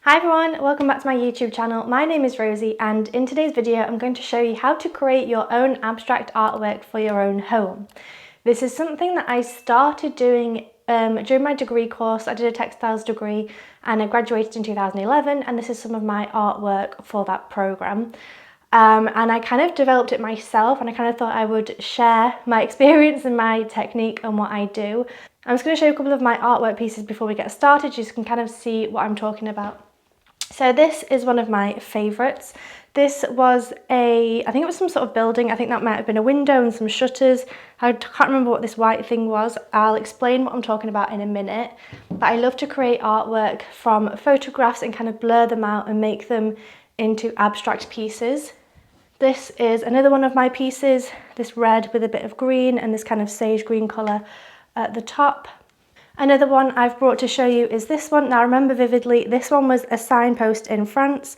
Hi everyone, welcome back to my YouTube channel. My name is Rosie and in today's video I'm going to show you how to create your own abstract artwork for your own home. This is something that I started doing during my degree course. I did a textiles degree and I graduated in 2011, and this is some of my artwork for that program. And I kind of developed it myself, and I kind of thought I would share my experience and my technique and what I do. I'm just going to show you a couple of my artwork pieces before we get started, so you can kind of see what I'm talking about. So this is one of my favourites. This was I think it was some sort of building. I think that might have been a window and some shutters. I can't remember what this white thing was. I'll explain what I'm talking about in a minute. But I love to create artwork from photographs and kind of blur them out and make them into abstract pieces. This is another one of my pieces, this red with a bit of green and this kind of sage green colour at the top. Another one I've brought to show you is this one. Now I remember vividly, this one was a signpost in France.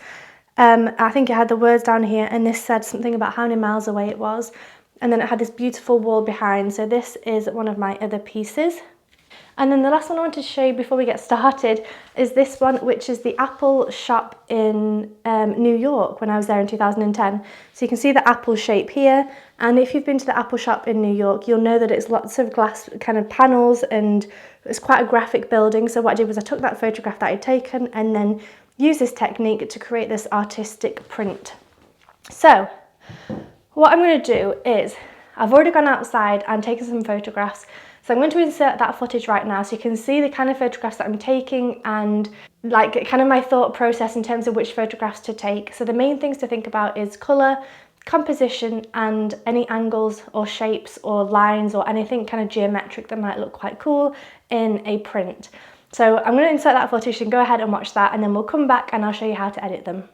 I think it had the words down here, and this said something about how many miles away it was. And then it had this beautiful wall behind. So this is one of my other pieces. And then the last one I want to show you before we get started is this one, which is the Apple shop in New York when I was there in 2010. So you can see the Apple shape here. And if you've been to the Apple shop in New York, you'll know that it's lots of glass kind of panels and it's quite a graphic building. So what I did was I took that photograph that I'd taken and then used this technique to create this artistic print. So what I'm going to do is I've already gone outside and taken some photographs. So I'm going to insert that footage right now so you can see the kind of photographs that I'm taking and like kind of my thought process in terms of which photographs to take. So the main things to think about is colour, composition, and any angles or shapes or lines or anything kind of geometric that might look quite cool in a print. So I'm going to insert that footage and go ahead and watch that, and then we'll come back and I'll show you how to edit them.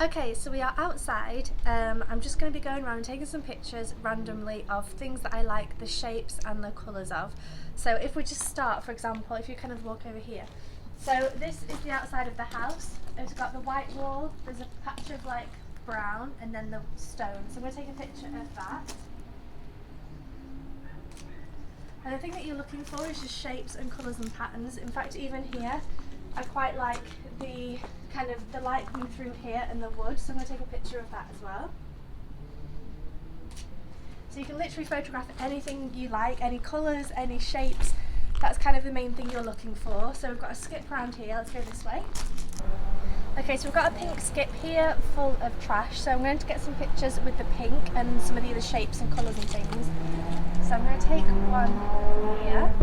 Okay, so we are outside. I'm just going to be going around and taking some pictures randomly of things that I like the shapes and the colours of. So if we just start, for example, if you kind of walk over here. So this is the outside of the house. It's got the white wall, there's a patch of like brown, and then the stone. So I'm going to take a picture of that. And the thing that you're looking for is just shapes and colours and patterns. In fact, even here, I quite like the kind of the light coming through here and the wood, so I'm going to take a picture of that as well. So you can literally photograph anything you like, any colours, any shapes. That's kind of the main thing you're looking for. So we've got a skip around here, let's go this way. Okay, so we've got a pink skip here full of trash, so I'm going to get some pictures with the pink and some of the other shapes and colours and things. So I'm going to take one here.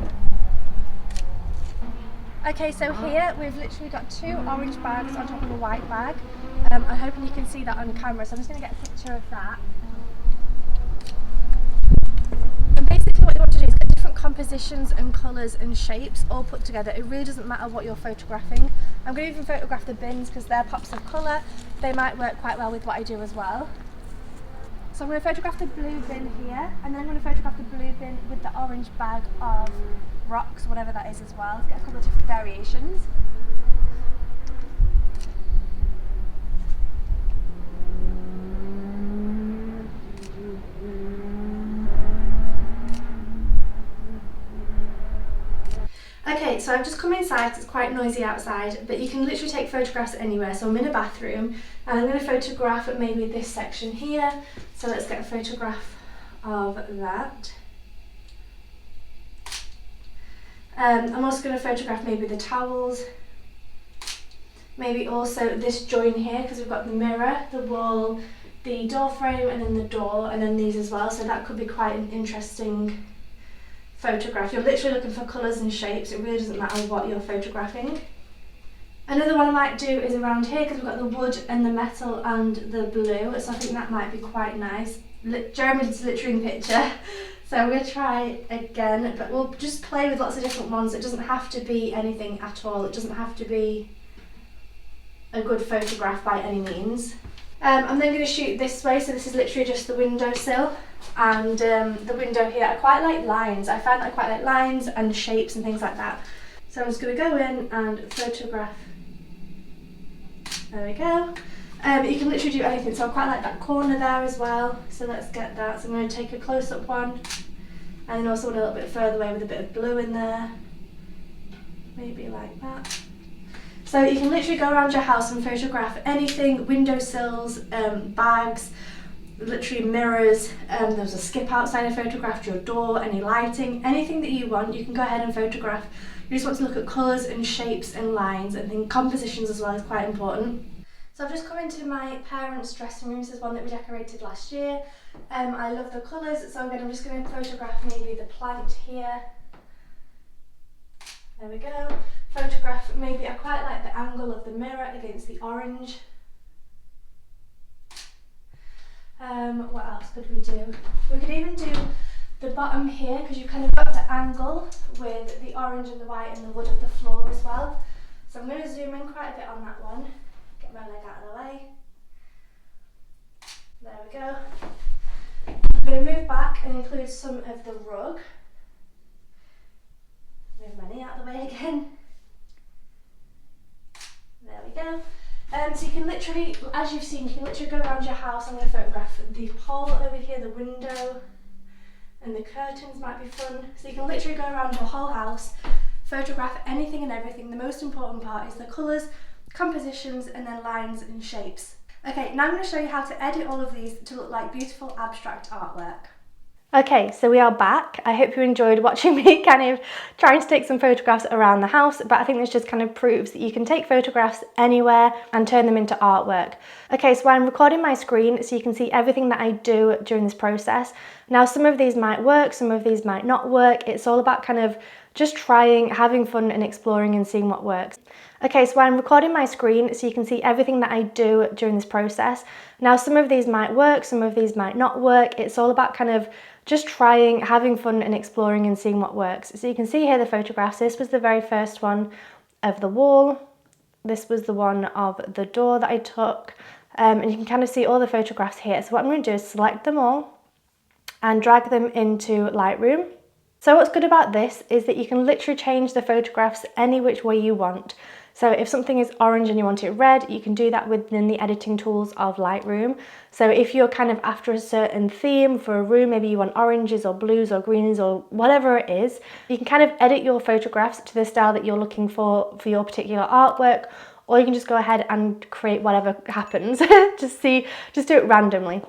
Okay, so here we've literally got two orange bags on top of a white bag. I'm hoping you can see that on camera, so I'm just going to get a picture of that. And basically what you want to do is get different compositions and colours and shapes all put together. It really doesn't matter what you're photographing. I'm going to even photograph the bins because they're pops of colour. They might work quite well with what I do as well. So I'm going to photograph the blue bin here, and then I'm going to photograph the blue bin with the orange bag of rocks, whatever that is as well. Let's get a couple of different variations. Okay, so I've just come inside because it's quite noisy outside, but you can literally take photographs anywhere. So I'm in a bathroom and I'm going to photograph maybe this section here. So let's get a photograph of that. I'm also going to photograph maybe the towels, maybe also this join here because we've got the mirror, the wall, the door frame, and then the door, and then these as well. So that could be quite an interesting photograph. You're literally looking for colours and shapes. It really doesn't matter what you're photographing. Another one I might do is around here because we've got the wood and the metal and the blue, so I think that might be quite nice. Jeremy's littering picture, so I'm going to try again, but we'll just play with lots of different ones. It doesn't have to be anything at all. It doesn't have to be a good photograph by any means. I'm then going to shoot this way, so this is literally just the windowsill, and the window here. I quite like lines. I find that I quite like lines and shapes and things like that. So I'm just going to go in and photograph. There we go. You can literally do anything, so I quite like that corner there as well, so let's get that. So I'm going to take a close-up one, and then also one a little bit further away with a bit of blue in there, maybe like that. So you can literally go around your house and photograph anything, windowsills, bags, literally mirrors, there's a skip outside, I photographed your door, any lighting, anything that you want, you can go ahead and photograph. You just want to look at colours and shapes and lines, and think compositions as well is quite important. So I've just come into my parents' dressing room. This is one that we decorated last year. I love the colours, so again I'm just going to photograph maybe the plant here. There we go. Photograph maybe, I quite like the angle of the mirror against the orange. What else could we do? We could even do the bottom here, because you've kind of got the angle with the orange and the white and the wood of the floor as well. So I'm going to zoom in quite a bit on that one. Get my leg out of the way. There we go. I'm going to move back and include some of the rug. Move my knee out of the way again. There we go. So you can literally, as you've seen, you can literally go around your house. I'm going to photograph the pole over here, the window, and the curtains might be fun. So you can literally go around your whole house, photograph anything and everything. The most important part is the colours, compositions, and then lines and shapes. Okay, now I'm going to show you how to edit all of these to look like beautiful abstract artwork. Okay, so we are back. I hope you enjoyed watching me kind of trying to take some photographs around the house, but I think this just kind of proves that you can take photographs anywhere and turn them into artwork. Okay, so I'm recording my screen so you can see everything that I do during this process. Now, some of these might work, some of these might not work. It's all about kind of just trying, having fun and exploring and seeing what works. Okay, so I'm recording my screen so you can see everything that I do during this process. Now, some of these might work, some of these might not work. It's all about kind of just trying, having fun and exploring and seeing what works. So you can see here the photographs. This was the very first one of the wall. This was the one of the door that I took. And you can kind of see all the photographs here. So what I'm going to do is select them all and drag them into Lightroom. So what's good about this is that you can literally change the photographs any which way you want. So if something is orange and you want it red, you can do that within the editing tools of Lightroom. So if you're kind of after a certain theme for a room, maybe you want oranges or blues or greens or whatever it is, you can kind of edit your photographs to the style that you're looking for your particular artwork, or you can just go ahead and create whatever happens. just do it randomly.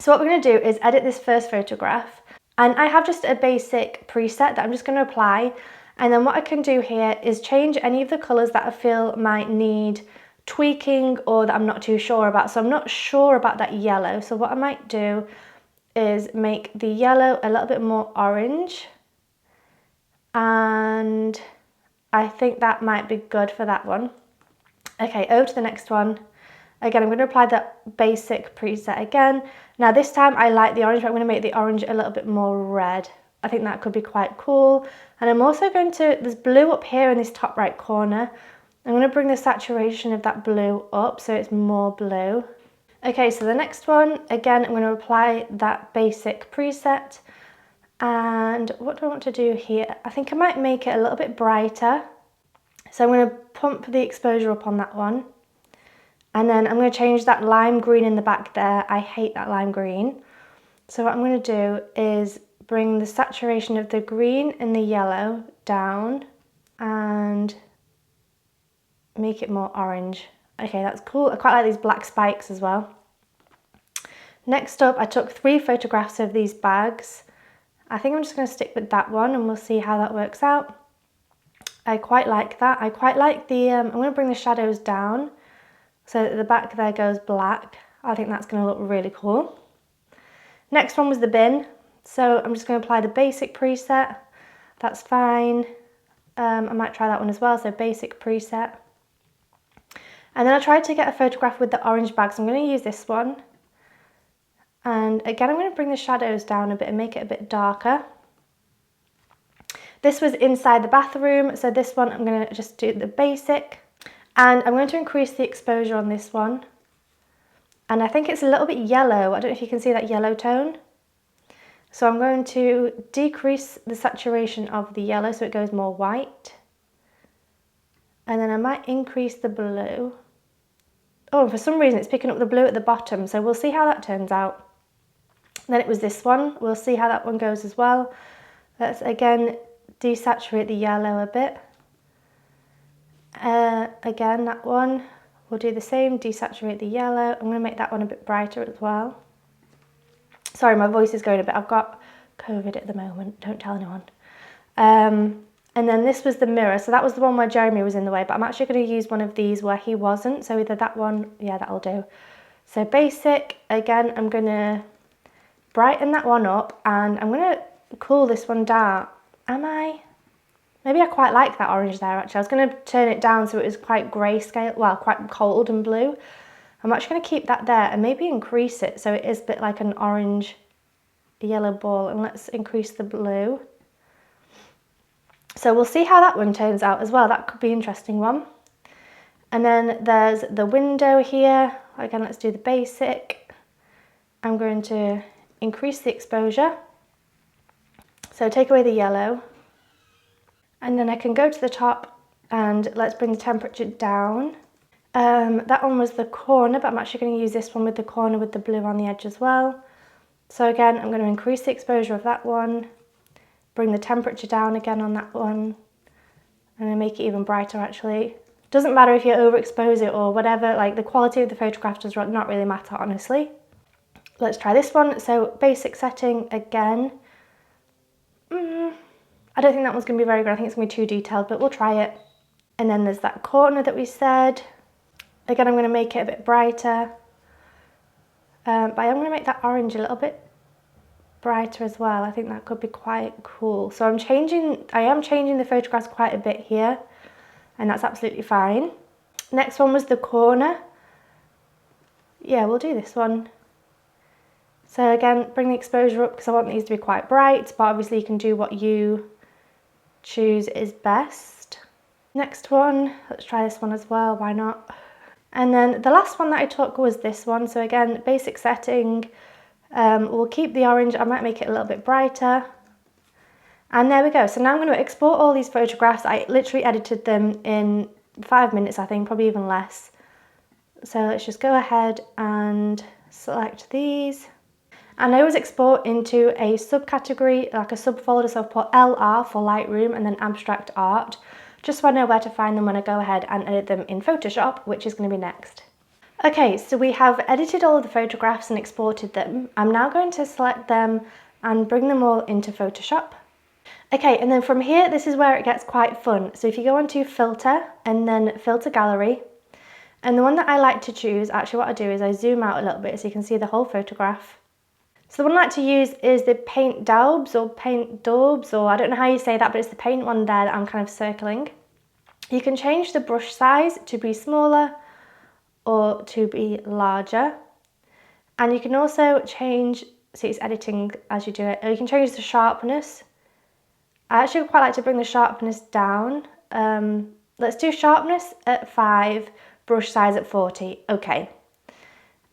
So what we're going to do is edit this first photograph. And I have just a basic preset that I'm just going to apply. And then what I can do here is change any of the colours that I feel might need tweaking or that I'm not too sure about. So I'm not sure about that yellow. So what I might do is make the yellow a little bit more orange. And I think that might be good for that one. Okay, over to the next one. Again, I'm going to apply that basic preset again. Now this time I like the orange, but I'm going to make the orange a little bit more red. I think that could be quite cool. And I'm also going to, there's blue up here in this top right corner. I'm going to bring the saturation of that blue up so it's more blue. Okay, so the next one, again, I'm going to apply that basic preset. And what do I want to do here? I think I might make it a little bit brighter. So I'm going to pump the exposure up on that one. And then I'm going to change that lime green in the back there. I hate that lime green. So what I'm going to do is bring the saturation of the green and the yellow down and make it more orange. Okay, that's cool. I quite like these black spikes as well. Next up, I took 3 photographs of these bags. I think I'm just going to stick with that one and we'll see how that works out. I quite like that. I quite like the, I'm going to bring the shadows down so that the back there goes black. I think that's going to look really cool. Next one was the bin. So I'm just going to apply the basic preset. That's fine. I might try that one as well. So basic preset. And then I tried to get a photograph with the orange bag. So I'm going to use this one. And again, I'm going to bring the shadows down a bit and make it a bit darker. This was inside the bathroom. So this one, I'm going to just do the basic. And I'm going to increase the exposure on this one. And I think it's a little bit yellow. I don't know if you can see that yellow tone. So I'm going to decrease the saturation of the yellow so it goes more white. And then I might increase the blue. Oh, for some reason it's picking up the blue at the bottom, so we'll see how that turns out. Then it was this one. We'll see how that one goes as well. Let's again desaturate the yellow a bit. Again, that one, we'll do the same, desaturate the yellow. I'm going to make that one a bit brighter as well. Sorry, my voice is going a bit, I've got COVID at the moment, don't tell anyone. And then this was the mirror, so that was the one where Jeremy was in the way, but I'm actually going to use one of these where he wasn't, so either that one, yeah, that'll do. So basic, again, I'm going to brighten that one up, and I'm going to cool this one down. Am I? Maybe I quite like that orange there, actually. I was going to turn it down so it was quite grayscale, well, quite cold and blue. I'm actually going to keep that there and maybe increase it so it is a bit like an orange yellow ball, and let's increase the blue. So we'll see how that one turns out as well. That could be an interesting one. And then there's the window here. Again, let's do the basic. I'm going to increase the exposure. So take away the yellow. And then I can go to the top and let's bring the temperature down. That one was the corner, but I'm actually going to use this one with the corner with the blue on the edge as well. So again, I'm going to increase the exposure of that one, bring the temperature down again on that one, and make it even brighter actually. Doesn't matter if you overexpose it or whatever, like the quality of the photograph does not really matter, honestly. Let's try this one. So basic setting again. I don't think that one's going to be very good. I think it's going to be too detailed, but we'll try it. And then there's that corner that we said. Again, I'm going to make it a bit brighter. But I'm going to make that orange a little bit brighter as well. I think that could be quite cool. So I am changing the photographs quite a bit here, and that's absolutely fine. Next one was the corner. Yeah, we'll do this one. So again, bring the exposure up because I want these to be quite bright, but obviously you can do what you choose is best. Next one, let's try this one as well, why not? And then the last one that I took was this one. So again, basic setting, we'll keep the orange, I might make it a little bit brighter. And there we go. So now I'm going to export all these photographs. I literally edited them in 5 minutes, I think, probably even less. So let's just go ahead and select these. And I always export into a subcategory, like a subfolder, so I've put LR for Lightroom and then Abstract Art, just so I know where to find them when I go ahead and edit them in Photoshop, which is going to be next. Okay, so we have edited all of the photographs and exported them. I'm now going to select them and bring them all into Photoshop. Okay, and then from here, this is where it gets quite fun. So if you go onto Filter and then Filter Gallery, and the one that I like to choose, actually what I do is I zoom out a little bit so you can see the whole photograph. So the one I like to use is the Paint Daubs or Paint Daubs, or I don't know how you say that, but it's the paint one there that I'm kind of circling. You can change the brush size to be smaller or to be larger. And you can also change, see it's editing as you do it, or you can change the sharpness. I actually quite like to bring the sharpness down. Let's do sharpness at 5, brush size at 40, okay.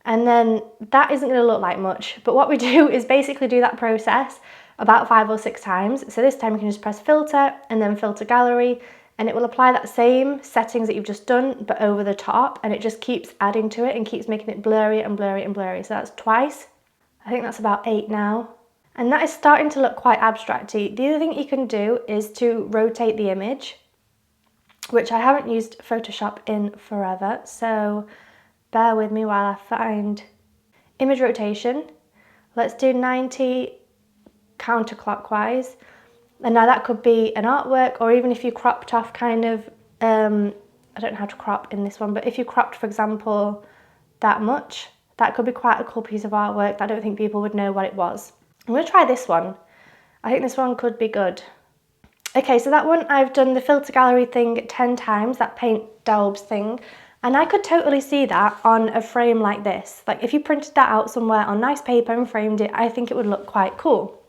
And then that isn't going to look like much, but what we do is basically do that process about 5 or 6 times. So this time you can just press filter and then filter gallery, and it will apply that same settings that you've just done, but over the top, and it just keeps adding to it and keeps making it blurry and blurry and blurry. So that's twice. I think that's about 8 now. And that is starting to look quite abstracty. The other thing you can do is to rotate the image, which I haven't used Photoshop in forever. So bear with me while I find image rotation. Let's do 90 counterclockwise. And now that could be an artwork, or even if you cropped off kind of, I don't know how to crop in this one, but if you cropped, for example, that much, that could be quite a cool piece of artwork that I don't think people would know what it was. I'm going to try this one. I think this one could be good. Okay, so that one I've done the filter gallery thing 10 times, that Paint Daubs thing. And I could totally see that on a frame like this. Like if you printed that out somewhere on nice paper and framed it, I think it would look quite cool.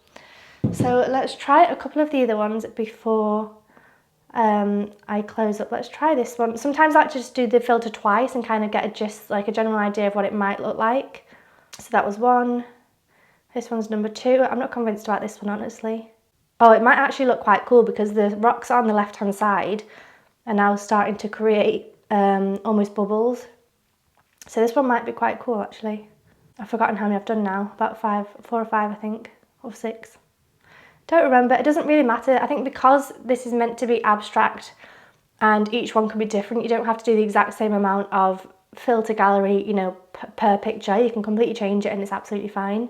So let's try a couple of the other ones before I close up. Let's try this one. Sometimes I like to just do the filter twice and kind of get a gist, like a general idea of what it might look like. So that was one. This one's number 2. I'm not convinced about this one, honestly. Oh, it might actually look quite cool because the rocks on the left-hand side are now starting to create almost bubbles. So this one might be quite cool, actually. I've forgotten how many I've done now. About 4 or 5, I think, or 6. Don't remember. It doesn't really matter. I think because this is meant to be abstract, and each one can be different. You don't have to do the exact same amount of filter gallery, you know, per picture. You can completely change it and it's absolutely fine.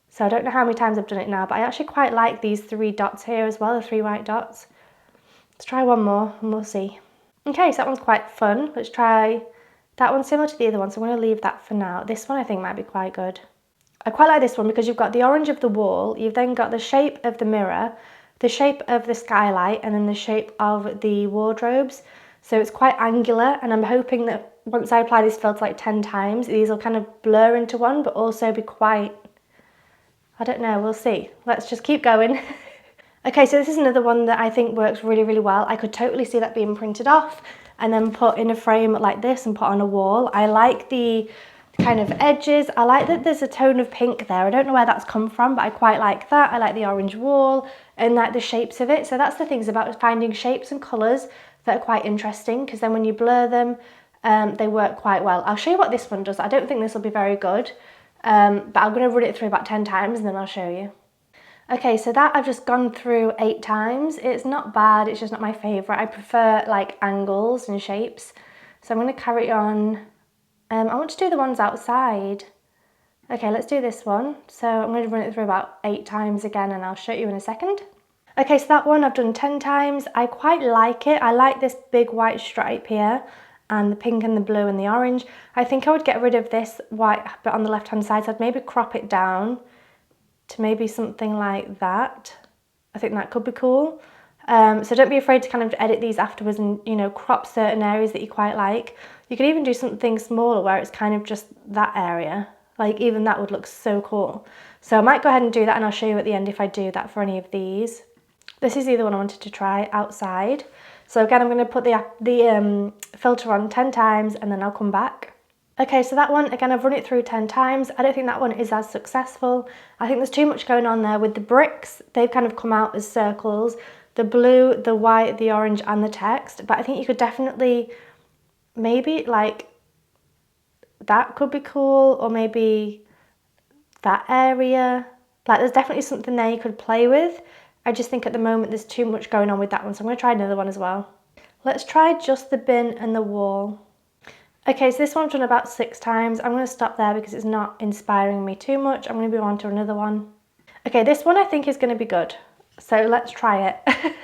So I don't know how many times I've done it now, but I actually quite like these 3 dots here as well, the 3 white dots. Let's try one more and we'll see. Okay, so that one's quite fun. Let's try that one, similar to the other one, so I'm going to leave that for now. This one I think might be quite good. I quite like this one because you've got the orange of the wall, you've then got the shape of the mirror, the shape of the skylight, and then the shape of the wardrobes. So it's quite angular, and I'm hoping that once I apply this filter like 10 times, these will kind of blur into one, but also be quite, I don't know, we'll see. Let's just keep going. Okay, so this is another one that I think works really, really well. I could totally see that being printed off and then put in a frame like this and put on a wall. I like the kind of edges. I like that there's a tone of pink there. I don't know where that's come from, but I quite like that. I like the orange wall and like the shapes of it. So that's the things about finding shapes and colours that are quite interesting, because then when you blur them, they work quite well. I'll show you what this one does. I don't think this will be very good, but I'm going to run it through about 10 times and then I'll show you. Okay, so that I've just gone through 8 times. It's not bad, it's just not my favourite. I prefer like angles and shapes. So I'm going to carry on. I want to do the ones outside. Okay, let's do this one. So I'm going to run it through about 8 times again and I'll show you in a second. Okay, so that one I've done 10 times. I quite like it. I like this big white stripe here and the pink and the blue and the orange. I think I would get rid of this white bit on the left hand side, so I'd maybe crop it down to maybe something like that. I think that could be cool. So don't be afraid to kind of edit these afterwards and, you know, crop certain areas that you quite like. You could even do something smaller where it's kind of just that area. Like even that would look so cool. So I might go ahead and do that and I'll show you at the end if I do that for any of these. This is the other one I wanted to try outside. So again, I'm going to put the filter on 10 times and then I'll come back. Okay, so that one, again, I've run it through 10 times. I don't think that one is as successful. I think there's too much going on there with the bricks. They've kind of come out as circles. The blue, the white, the orange, and the text. But I think you could definitely, maybe like, that could be cool, or maybe that area. Like, there's definitely something there you could play with. I just think at the moment there's too much going on with that one, so I'm going to try another one as well. Let's try just the bin and the wall. Okay, so this one I've done about 6 times. I'm going to stop there because it's not inspiring me too much. I'm going to move on to another one. Okay, this one I think is going to be good. So let's try it.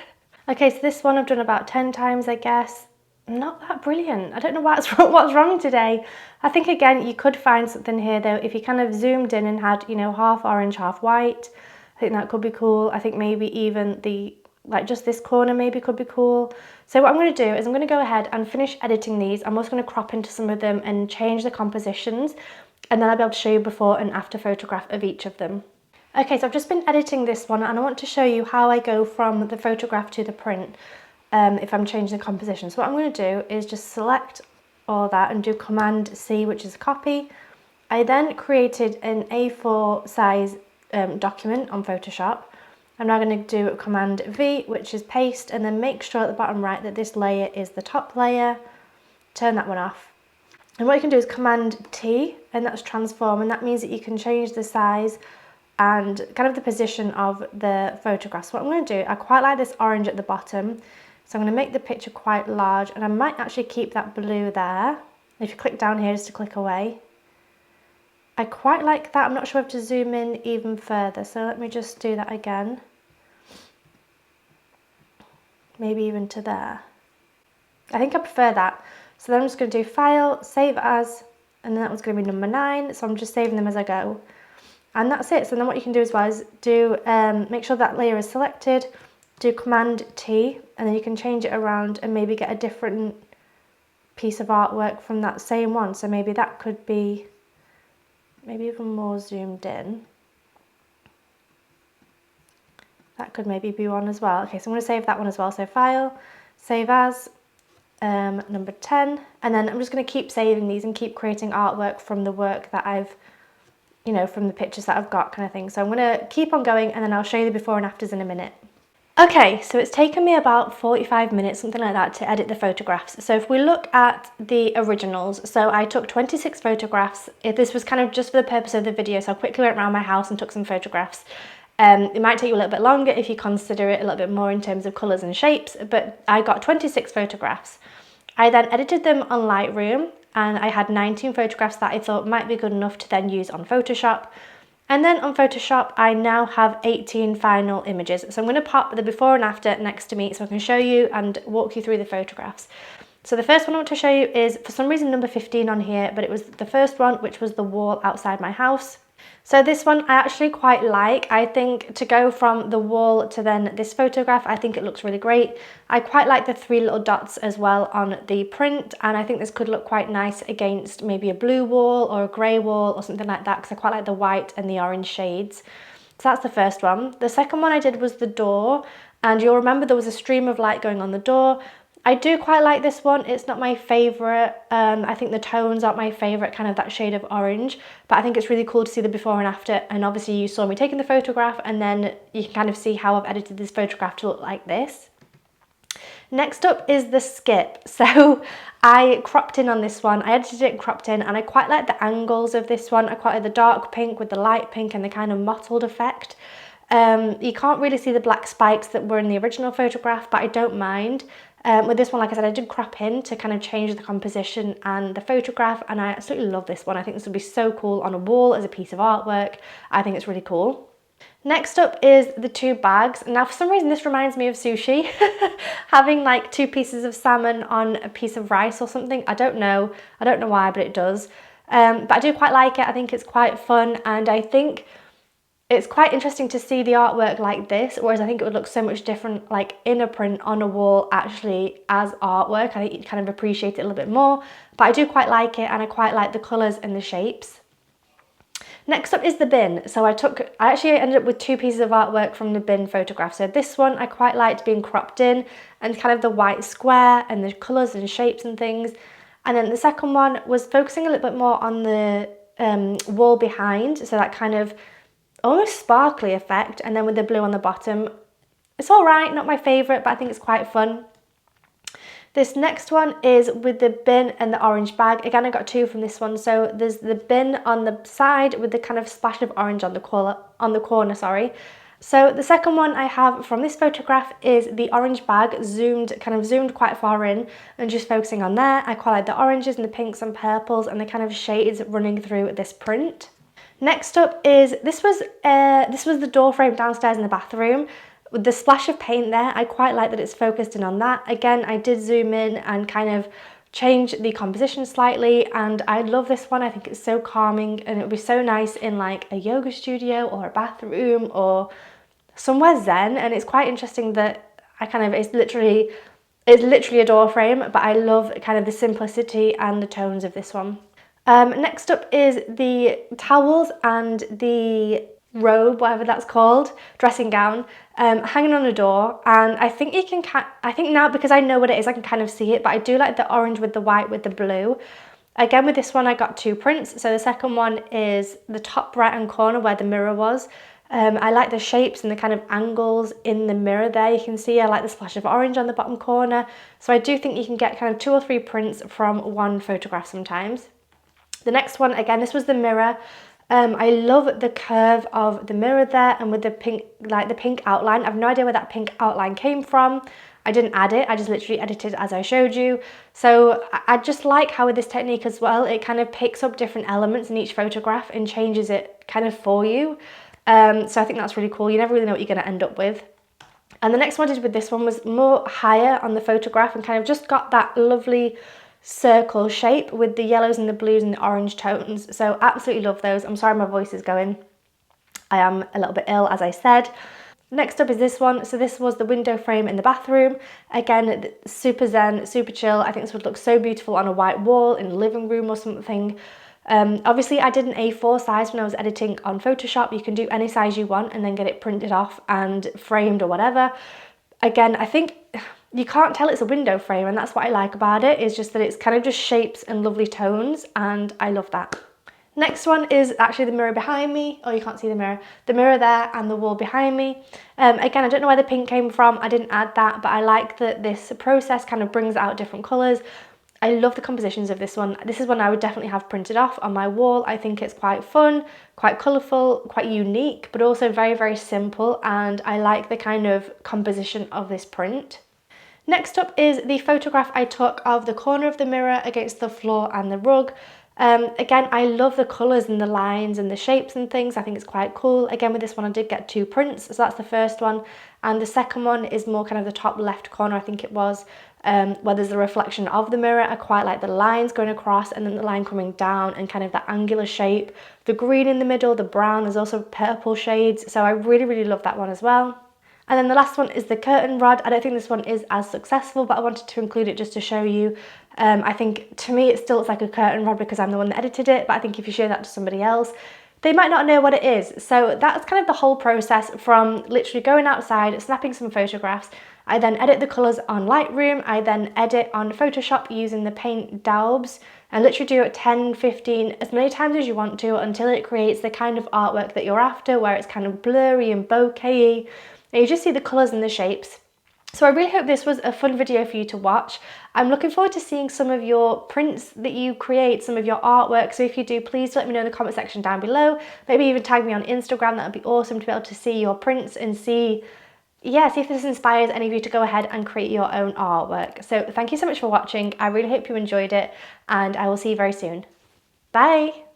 Okay, so this one I've done about 10 times, I guess. Not that brilliant. I don't know what's wrong today. I think, again, you could find something here, though, if you kind of zoomed in and had, you know, half orange, half white. I think that could be cool. I think maybe even like just this corner maybe could be cool. So what I'm going to do is I'm going to go ahead and finish editing these. I'm also going to crop into some of them and change the compositions, and then I'll be able to show you before and after photograph of each of them. Okay, so I've just been editing this one and I want to show you how I go from the photograph to the print if I'm changing the composition. So what I'm going to do is just select all that and do Command C, which is copy. I then created an A4 size document on Photoshop. I'm now going to do Command V, which is paste, and then make sure at the bottom right that this layer is the top layer. Turn that one off. And what you can do is Command T, and that's transform, and that means that you can change the size and kind of the position of the photographs. What I'm going to do, I quite like this orange at the bottom, so I'm going to make the picture quite large, and I might actually keep that blue there. If you click down here just to click away. I quite like that. I'm not sure if to zoom in even further, so let me just do that again. Maybe even to there. I think I prefer that. So then I'm just going to do File, Save As, and then that one's going to be number 9, so I'm just saving them as I go. And that's it. So then what you can do as well is do make sure that layer is selected, do Command T, and then you can change it around and maybe get a different piece of artwork from that same one. So maybe that could be maybe even more zoomed in. That could maybe be one as well. Okay, so I'm going to save that one as well. So File, Save As, number 10, and then I'm just going to keep saving these and keep creating artwork from the work that I've, you know, from the pictures that I've got, kind of thing. So I'm going to keep on going and then I'll show you the before and afters in a minute. Okay, so it's taken me about 45 minutes, something like that, to edit the photographs. So if we look at the originals, so I took 26 photographs. This was kind of just for the purpose of the video, so I quickly went around my house and took some photographs. It might take you a little bit longer if you consider it a little bit more in terms of colours and shapes, but I got 26 photographs. I then edited them on Lightroom, and I had 19 photographs that I thought might be good enough to then use on Photoshop. And then on Photoshop, I now have 18 final images. So I'm going to pop the before and after next to me so I can show you and walk you through the photographs. So the first one I want to show you is, for some reason, number 15 on here, but it was the first one, which was the wall outside my house. So this one I actually quite like. I think to go from the wall to then this photograph, I think it looks really great. I quite like the 3 little dots as well on the print, and I think this could look quite nice against maybe a blue wall or a grey wall or something like that, because I quite like the white and the orange shades. So that's the first one. The second one I did was the door, and you'll remember there was a stream of light going on the door. I do quite like this one. It's not my favourite. I think the tones aren't my favourite, kind of that shade of orange, but I think it's really cool to see the before and after. And obviously you saw me taking the photograph, and then you can kind of see how I've edited this photograph to look like this. Next up is the skip. So I cropped in on this one. I edited it and cropped in, and I quite like the angles of this one. I quite like the dark pink with the light pink and the kind of mottled effect. You can't really see the black spikes that were in the original photograph, but I don't mind. With this one, like I said, I did crop in to kind of change the composition and the photograph, and I absolutely love this one. I think this would be so cool on a wall as a piece of artwork. I think it's really cool. Next up is the 2 bags. Now, for some reason, this reminds me of sushi, having like 2 pieces of salmon on a piece of rice or something. I don't know why, but it does. But I do quite like it. I think it's quite fun, and I think it's quite interesting to see the artwork like this, whereas I think it would look so much different like in a print on a wall actually as artwork. I think you'd kind of appreciate it a little bit more, but I do quite like it, and I quite like the colours and the shapes. Next up is the bin. So I actually ended up with 2 pieces of artwork from the bin photograph. So this one I quite liked being cropped in, and kind of the white square and the colours and shapes and things. And then the second one was focusing a little bit more on the wall behind, so that kind of almost sparkly effect, and then with the blue on the bottom. It's all right, not my favourite, but I think it's quite fun. This next one is with the bin and the orange bag. Again, I got 2 from this one. So there's the bin on the side with the kind of splash of orange on the corner, sorry. So the second one I have from this photograph is the orange bag kind of zoomed quite far in, and just focusing on there. I quite like the oranges and the pinks and purples and the kind of shades running through this print. Next up is, this was the door frame downstairs in the bathroom with the splash of paint there. I quite like that it's focused in on that. Again, I did zoom in and kind of change the composition slightly, and I love this one. I think it's so calming, and it would be so nice in like a yoga studio or a bathroom or somewhere zen. And it's quite interesting that it's literally a door frame, but I love kind of the simplicity and the tones of this one. Next up is the towels and the robe, whatever that's called, dressing gown, hanging on the door. And I think now, because I know what it is, I can kind of see it, but I do like the orange with the white with the blue. Again, with this one, I got 2 prints. So the second one is the top right hand corner where the mirror was. I like the shapes and the kind of angles in the mirror there. You can see I like the splash of orange on the bottom corner. So I do think you can get kind of 2 or 3 prints from one photograph sometimes. The next one, again, this was the mirror. I love the curve of the mirror there, and with the pink, like the pink outline. I have no idea where that pink outline came from. I didn't add it, I just literally edited as I showed you. So I just like how with this technique as well, it kind of picks up different elements in each photograph and changes it kind of for you. So I think that's really cool. You never really know what you're going to end up with. And the next one I did with this one was more higher on the photograph, and kind of just got that lovely circle shape with the yellows and the blues and the orange tones. So absolutely love those. I'm sorry my voice is going. I am a little bit ill, as I said. Next up is this one. So this was the window frame in the bathroom. Again, super zen, super chill. I think this would look so beautiful on a white wall in the living room or something. Obviously I did an A4 size when I was editing on Photoshop. You can do any size you want and then get it printed off and framed or whatever. Again, I think you can't tell it's a window frame, and that's what I like about it, is just that it's kind of just shapes and lovely tones, and I love that. Next one is actually the mirror behind me. Oh, you can't see the mirror there and the wall behind me. Again, I don't know where the pink came from. I didn't add that, but I like that this process kind of brings out different colours. I love the compositions of this one. This is one I would definitely have printed off on my wall. I think it's quite fun, quite colourful, quite unique, but also very, very simple, and I like the kind of composition of this print. Next up is the photograph I took of the corner of the mirror against the floor and the rug. Again, I love the colours and the lines and the shapes and things. I think it's quite cool. Again, with this one I did get 2 prints, so that's the first one. And the second one is more kind of the top left corner, I think it was, where there's the reflection of the mirror. I quite like the lines going across and then the line coming down and kind of that angular shape. The green in the middle, the brown, there's also purple shades. So I really, really love that one as well. And then the last one is the curtain rod. I don't think this one is as successful, but I wanted to include it just to show you. I think to me it still looks like a curtain rod because I'm the one that edited it, but I think if you show that to somebody else, they might not know what it is. So that's kind of the whole process from literally going outside, snapping some photographs. I then edit the colours on Lightroom. I then edit on Photoshop using the paint daubs and literally do it 10, 15, as many times as you want to until it creates the kind of artwork that you're after, where it's kind of blurry and bokeh-y. And you just see the colours and the shapes. So I really hope this was a fun video for you to watch. I'm looking forward to seeing some of your prints that you create, some of your artwork. So if you do, please let me know in the comment section down below. Maybe even tag me on Instagram. That would be awesome to be able to see your prints and see if this inspires any of you to go ahead and create your own artwork. So thank you so much for watching. I really hope you enjoyed it, and I will see you very soon. Bye!